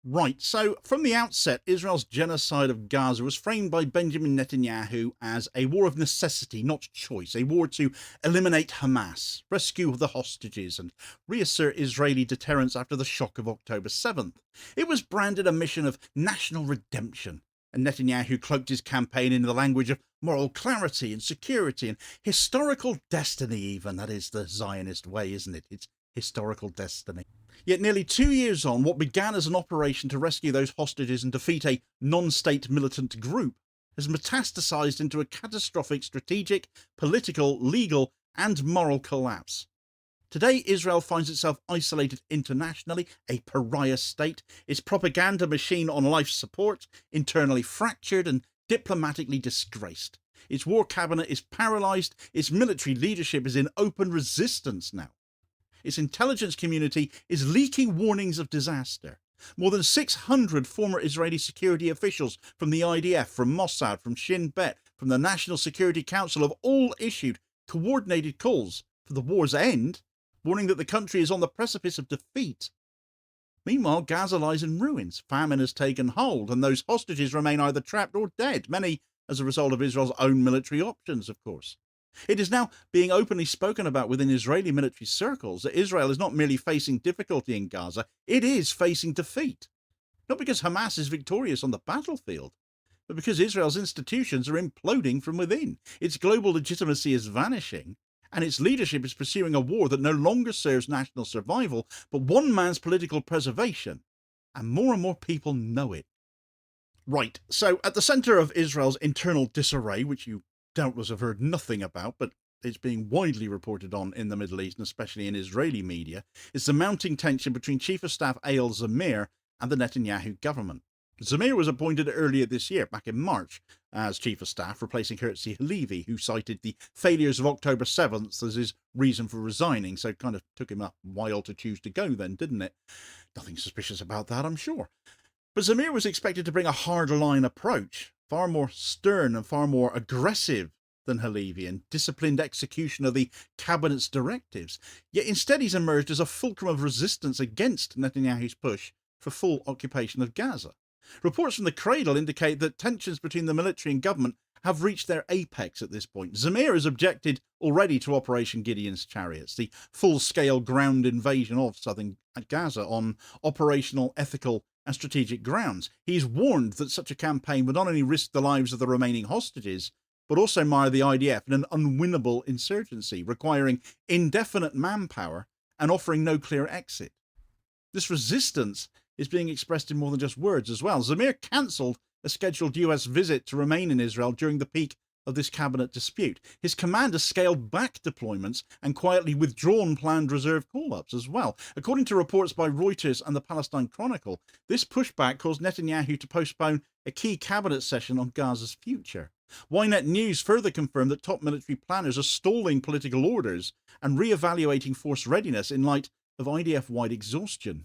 Right, so from the outset, Israel's genocide of Gaza was framed by Benjamin Netanyahu as a war of necessity, not choice, a war to eliminate Hamas, rescue the hostages, and reassert Israeli deterrence after the shock of October 7th. It was branded a mission of national redemption, and Netanyahu cloaked his campaign in the language of moral clarity and security and historical destiny, even. That is the Zionist way, isn't it? It's historical destiny. Yet nearly 2 years on, what began as an operation to rescue those hostages and defeat a non-state militant group has metastasized into a catastrophic strategic, political, legal, and moral collapse. Today, Israel finds itself isolated internationally, a pariah state, its propaganda machine on life support, internally fractured and diplomatically disgraced. Its war cabinet is paralysed, its military leadership is in open resistance now. Its intelligence community is leaking warnings of disaster. More than 600 former Israeli security officials from the IDF, from Mossad, from Shin Bet, from the National Security Council have all issued coordinated calls for the war's end, warning that the country is on the precipice of defeat. Meanwhile, Gaza lies in ruins. Famine has taken hold, and those hostages remain either trapped or dead, many as a result of Israel's own military options, of course. It is now being openly spoken about within Israeli military circles that Israel is not merely facing difficulty in Gaza, it is facing defeat. Not because Hamas is victorious on the battlefield, but because Israel's institutions are imploding from within. Its global legitimacy is vanishing, and its leadership is pursuing a war that no longer serves national survival, but one man's political preservation. And more people know it. Right, so at the centre of Israel's internal disarray, which you doubtless have heard nothing about, but it's being widely reported on in the Middle East, and especially in Israeli media, is the mounting tension between Chief of Staff Eyal Zamir and the Netanyahu government. Zamir was appointed earlier this year, back in March, as Chief of Staff, replacing Herzi Halevi, who cited the failures of October 7th as his reason for resigning, so it kind of took him a while to choose to go then, didn't it? Nothing suspicious about that, I'm sure. But Zamir was expected to bring a hard-line approach, far more stern and far more aggressive than Halevi, and disciplined execution of the cabinet's directives. Yet instead he's emerged as a fulcrum of resistance against Netanyahu's push for full occupation of Gaza. Reports from the cradle indicate that tensions between the military and government have reached their apex at this point. Zamir has objected already to Operation Gideon's Chariots, the full-scale ground invasion of southern Gaza on operational, ethical and strategic grounds. He's warned that such a campaign would not only risk the lives of the remaining hostages, but also mire the IDF in an unwinnable insurgency, requiring indefinite manpower and offering no clear exit. This resistance is being expressed in more than just words as well. Zamir cancelled a scheduled US visit to remain in Israel during the peak of this cabinet dispute. His command has scaled back deployments and quietly withdrawn planned reserve call-ups as well. According to reports by Reuters and the Palestine Chronicle, this pushback caused Netanyahu to postpone a key cabinet session on Gaza's future. Ynet News further confirmed that top military planners are stalling political orders and re-evaluating force readiness in light of IDF-wide exhaustion.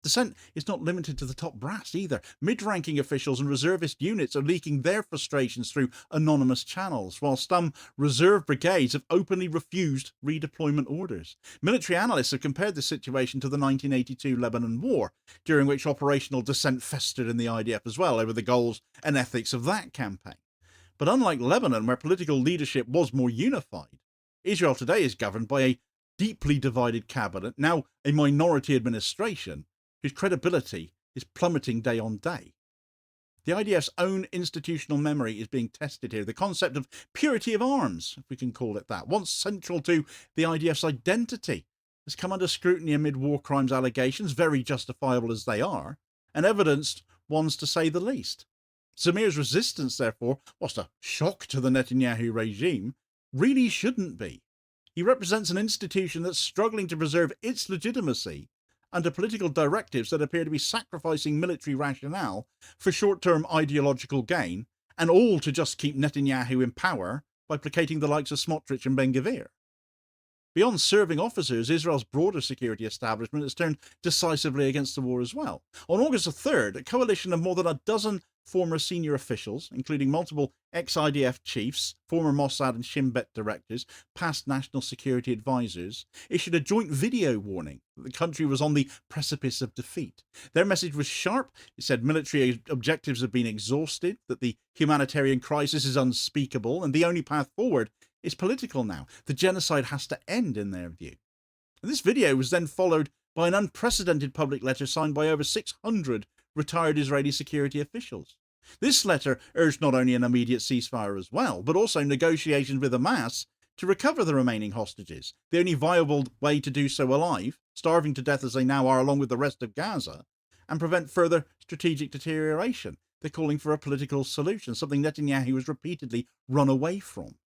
Dissent is not limited to the top brass either. Mid-ranking officials and reservist units are leaking their frustrations through anonymous channels, while some reserve brigades have openly refused redeployment orders. Military analysts have compared the situation to the 1982 Lebanon War, during which operational dissent festered in the IDF as well over the goals and ethics of that campaign. But unlike Lebanon, where political leadership was more unified, Israel today is governed by a deeply divided cabinet, now a minority administration, whose credibility is plummeting day on day. The IDF's own institutional memory is being tested here. The concept of purity of arms, if we can call it that, once central to the IDF's identity, has come under scrutiny amid war crimes allegations, very justifiable as they are, and evidenced ones to say the least. Zamir's resistance, therefore, whilst a shock to the Netanyahu regime, really shouldn't be. He represents an institution that's struggling to preserve its legitimacy under political directives that appear to be sacrificing military rationale for short-term ideological gain, and all to just keep Netanyahu in power by placating the likes of Smotrich and Ben-Gvir. Beyond serving officers, Israel's broader security establishment has turned decisively against the war as well. On August the 3rd, a coalition of more than a dozen former senior officials, including multiple ex-IDF chiefs, former Mossad and Shin Bet directors, past national security advisors, issued a joint video warning that the country was on the precipice of defeat. Their message was sharp. It said military objectives have been exhausted, that the humanitarian crisis is unspeakable, and the only path forward is political now. The genocide has to end, in their view. This video was then followed by an unprecedented public letter signed by over 600 retired Israeli security officials. This letter urged not only an immediate ceasefire as well, but also negotiations with Hamas to recover the remaining hostages, the only viable way to do so alive, starving to death as they now are along with the rest of Gaza, and prevent further strategic deterioration. They're calling for a political solution, something Netanyahu has repeatedly run away from.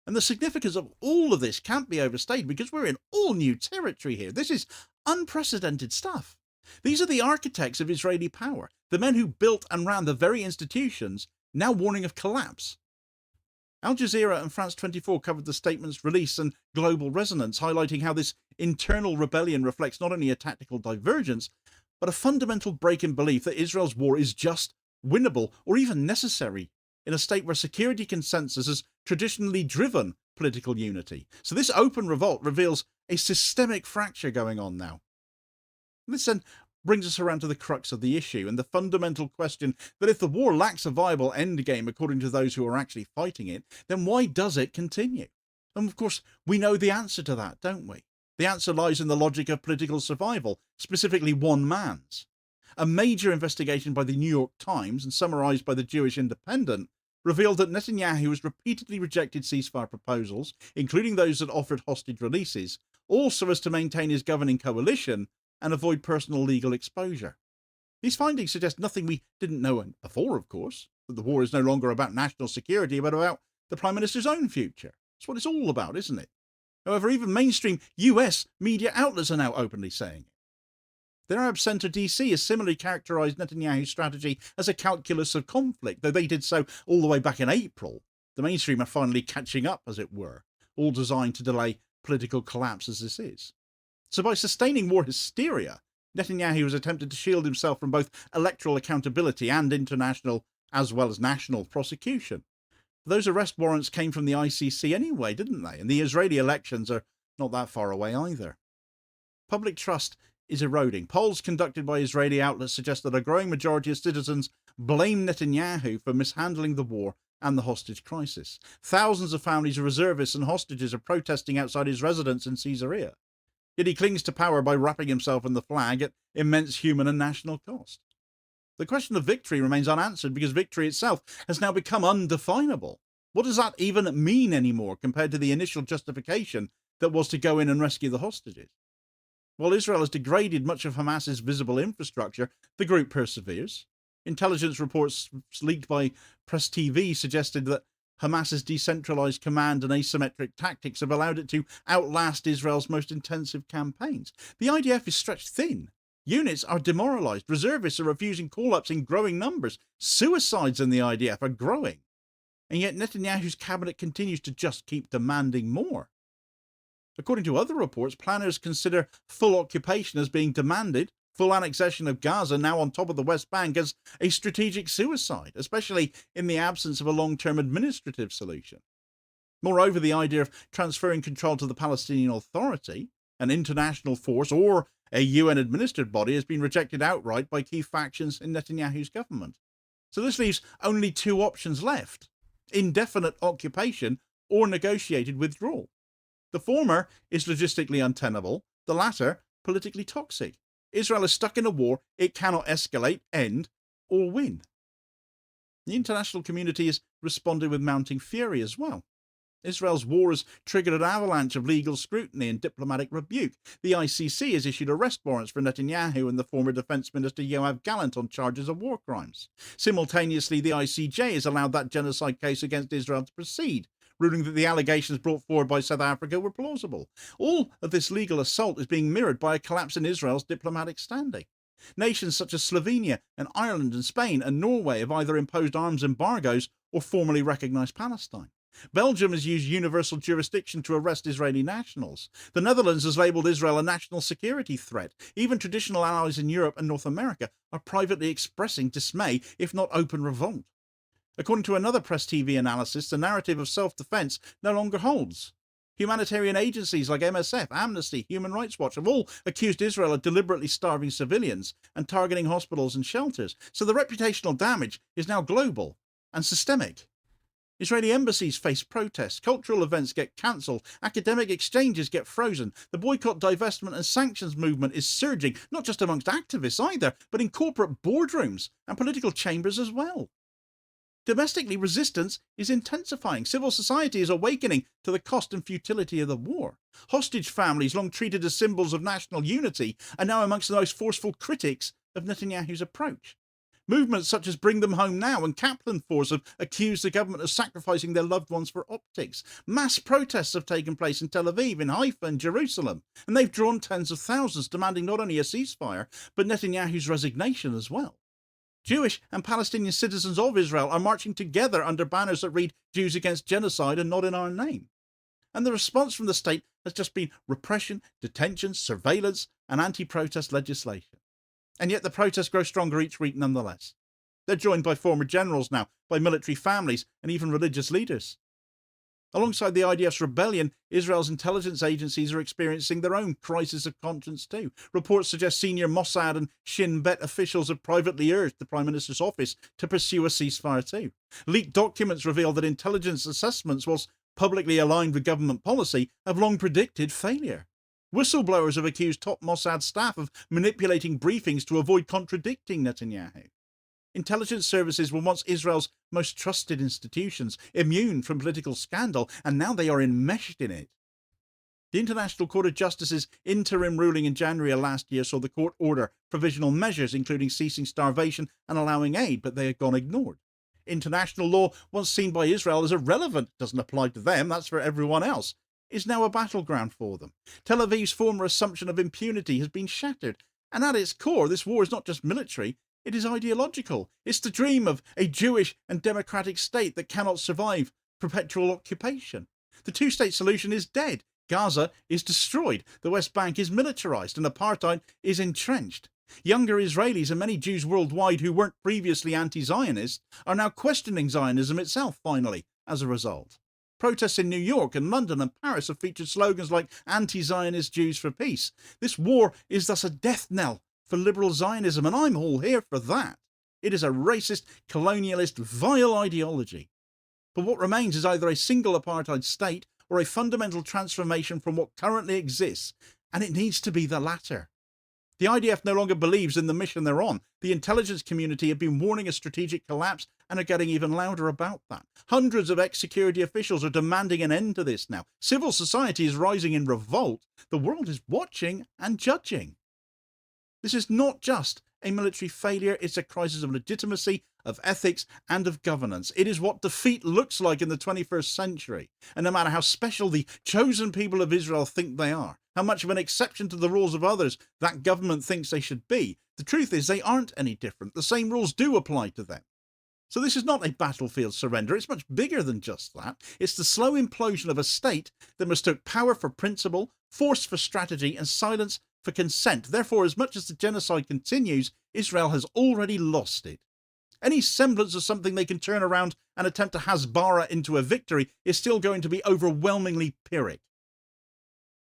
And the significance of all of this can't be overstated because we're in all new territory here. This is unprecedented stuff. These are the architects of Israeli power, the men who built and ran the very institutions now warning of collapse. Al Jazeera and France 24 covered the statement's release and global resonance, highlighting how this internal rebellion reflects not only a tactical divergence, but a fundamental break in belief that Israel's war is just, winnable, or even necessary in a state where security consensus has traditionally driven political unity. So this open revolt reveals a systemic fracture going on now. This then brings us around to the crux of the issue and the fundamental question that if the war lacks a viable endgame according to those who are actually fighting it, then why does it continue? And of course, we know the answer to that, don't we? The answer lies in the logic of political survival, specifically one man's. A major investigation by the New York Times and summarised by the Jewish Independent revealed that Netanyahu has repeatedly rejected ceasefire proposals, including those that offered hostage releases, also as to maintain his governing coalition and avoid personal legal exposure. These findings suggest nothing we didn't know before, of course, that the war is no longer about national security, but about the Prime Minister's own future. That's what it's all about, isn't it? However, even mainstream US media outlets are now openly saying it. The Arab Centre DC has similarly characterised Netanyahu's strategy as a calculus of conflict, though they did so all the way back in April. The mainstream are finally catching up, as it were, all designed to delay political collapse as this is. So by sustaining war hysteria, Netanyahu has attempted to shield himself from both electoral accountability and international as well as national prosecution. Those arrest warrants came from the ICC anyway, didn't they? And the Israeli elections are not that far away either. Public trust is eroding. Polls conducted by Israeli outlets suggest that a growing majority of citizens blame Netanyahu for mishandling the war and the hostage crisis. Thousands of families of reservists and hostages are protesting outside his residence in Caesarea. Yet he clings to power by wrapping himself in the flag at immense human and national cost. The question of victory remains unanswered because victory itself has now become undefinable. What does that even mean anymore compared to the initial justification that was to go in and rescue the hostages? While Israel has degraded much of Hamas's visible infrastructure, the group perseveres. Intelligence reports leaked by Press TV suggested that Hamas's decentralized command and asymmetric tactics have allowed it to outlast Israel's most intensive campaigns. The IDF is stretched thin. Units are demoralized. Reservists are refusing call-ups in growing numbers. Suicides in the IDF are growing. And yet Netanyahu's cabinet continues to just keep demanding more. According to other reports, planners consider full occupation as being demanded, full annexation of Gaza now on top of the West Bank as a strategic suicide, especially in the absence of a long-term administrative solution. Moreover, the idea of transferring control to the Palestinian Authority, an international force or a UN-administered body, has been rejected outright by key factions in Netanyahu's government. So this leaves only two options left: indefinite occupation or negotiated withdrawal. The former is logistically untenable, the latter politically toxic. Israel is stuck in a war it cannot escalate, end, or win. The international community has responded with mounting fury as well. Israel's war has triggered an avalanche of legal scrutiny and diplomatic rebuke. The ICC has issued arrest warrants for Netanyahu and the former Defence Minister Yoav Gallant on charges of war crimes. Simultaneously, the ICJ has allowed that genocide case against Israel to proceed, ruling that the allegations brought forward by South Africa were plausible. All of this legal assault is being mirrored by a collapse in Israel's diplomatic standing. Nations such as Slovenia and Ireland and Spain and Norway have either imposed arms embargoes or formally recognised Palestine. Belgium has used universal jurisdiction to arrest Israeli nationals. The Netherlands has labelled Israel a national security threat. Even traditional allies in Europe and North America are privately expressing dismay, if not open revolt. According to another Press TV analysis, the narrative of self-defence no longer holds. Humanitarian agencies like MSF, Amnesty, Human Rights Watch have all accused Israel of deliberately starving civilians and targeting hospitals and shelters. So the reputational damage is now global and systemic. Israeli embassies face protests, cultural events get cancelled, academic exchanges get frozen. The boycott, divestment and sanctions movement is surging, not just amongst activists either, but in corporate boardrooms and political chambers as well. Domestically, resistance is intensifying. Civil society is awakening to the cost and futility of the war. Hostage families, long treated as symbols of national unity, are now amongst the most forceful critics of Netanyahu's approach. Movements such as Bring Them Home Now and Kaplan Force have accused the government of sacrificing their loved ones for optics. Mass protests have taken place in Tel Aviv, in Haifa and Jerusalem, and they've drawn tens of thousands, demanding not only a ceasefire, but Netanyahu's resignation as well. Jewish and Palestinian citizens of Israel are marching together under banners that read Jews against genocide and not in our name. And the response from the state has just been repression, detention, surveillance and anti-protest legislation. And yet the protests grow stronger each week nonetheless. They're joined by former generals now, by military families and even religious leaders. Alongside the IDF's rebellion, Israel's intelligence agencies are experiencing their own crisis of conscience too. Reports suggest senior Mossad and Shin Bet officials have privately urged the Prime Minister's office to pursue a ceasefire too. Leaked documents reveal that intelligence assessments, whilst publicly aligned with government policy, have long predicted failure. Whistleblowers have accused top Mossad staff of manipulating briefings to avoid contradicting Netanyahu. Intelligence services were once Israel's most trusted institutions, immune from political scandal, and now they are enmeshed in it. The International Court of Justice's interim ruling in January of last year saw the court order provisional measures, including ceasing starvation and allowing aid, but they had gone ignored. International law, once seen by Israel as irrelevant, doesn't apply to them, that's for everyone else, is now a battleground for them. Tel Aviv's former assumption of impunity has been shattered, and at its core, this war is not just military, it is ideological. It's the dream of a Jewish and democratic state that cannot survive perpetual occupation. The two-state solution is dead. Gaza is destroyed. The West Bank is militarized and apartheid is entrenched. Younger Israelis and many Jews worldwide who weren't previously anti-Zionist are now questioning Zionism itself, finally, as a result. Protests in New York and London and Paris have featured slogans like anti-Zionist Jews for peace. This war is thus a death knell for liberal Zionism, and I'm all here for that. It is a racist, colonialist, vile ideology. But what remains is either a single apartheid state or a fundamental transformation from what currently exists, and it needs to be the latter. The IDF no longer believes in the mission they're on. The intelligence community have been warning a strategic collapse and are getting even louder about that. Hundreds of ex-security officials are demanding an end to this now. Civil society is rising in revolt. The world is watching and judging. This is not just a military failure, it's a crisis of legitimacy, of ethics and of governance. It is what defeat looks like in the 21st century. And no matter how special the chosen people of Israel think they are, how much of an exception to the rules of others that government thinks they should be, the truth is they aren't any different. The same rules do apply to them. So this is not a battlefield surrender. It's much bigger than just that. It's the slow implosion of a state that mistook power for principle, force for strategy, and silence for consent. Therefore, as much as the genocide continues, Israel has already lost it. Any semblance of something they can turn around and attempt to Hasbara into a victory is still going to be overwhelmingly Pyrrhic.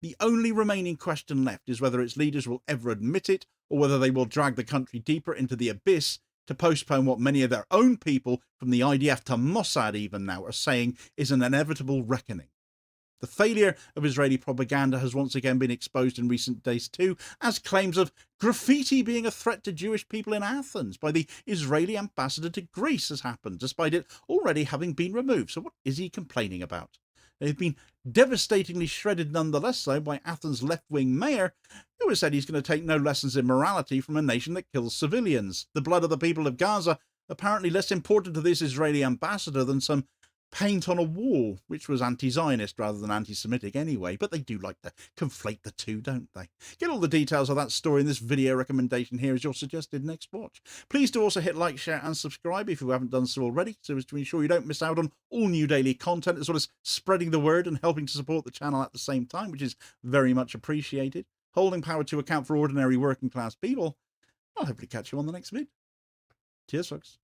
The only remaining question left is whether its leaders will ever admit it, or whether they will drag the country deeper into the abyss to postpone what many of their own people, from the IDF to Mossad even now, are saying is an inevitable reckoning. The failure of Israeli propaganda has once again been exposed in recent days too, as claims of graffiti being a threat to Jewish people in Athens by the Israeli ambassador to Greece has happened, despite it already having been removed. So what is he complaining about? They've been devastatingly shredded nonetheless, though, by Athens' left-wing mayor, who has said he's going to take no lessons in morality from a nation that kills civilians. The blood of the people of Gaza apparently less important to this Israeli ambassador than some paint on a wall, which was anti-Zionist rather than anti-Semitic anyway, but they do like to conflate the two, don't they? Get all the details of that story in this video recommendation here as your suggested next watch. Please do also hit like, share and subscribe if you haven't done so already, so as to ensure you don't miss out on all new daily content, as well as spreading the word and helping to support the channel at the same time, which is very much appreciated. Holding power to account for ordinary working class people. I'll hopefully catch you on the next vid. Cheers, folks.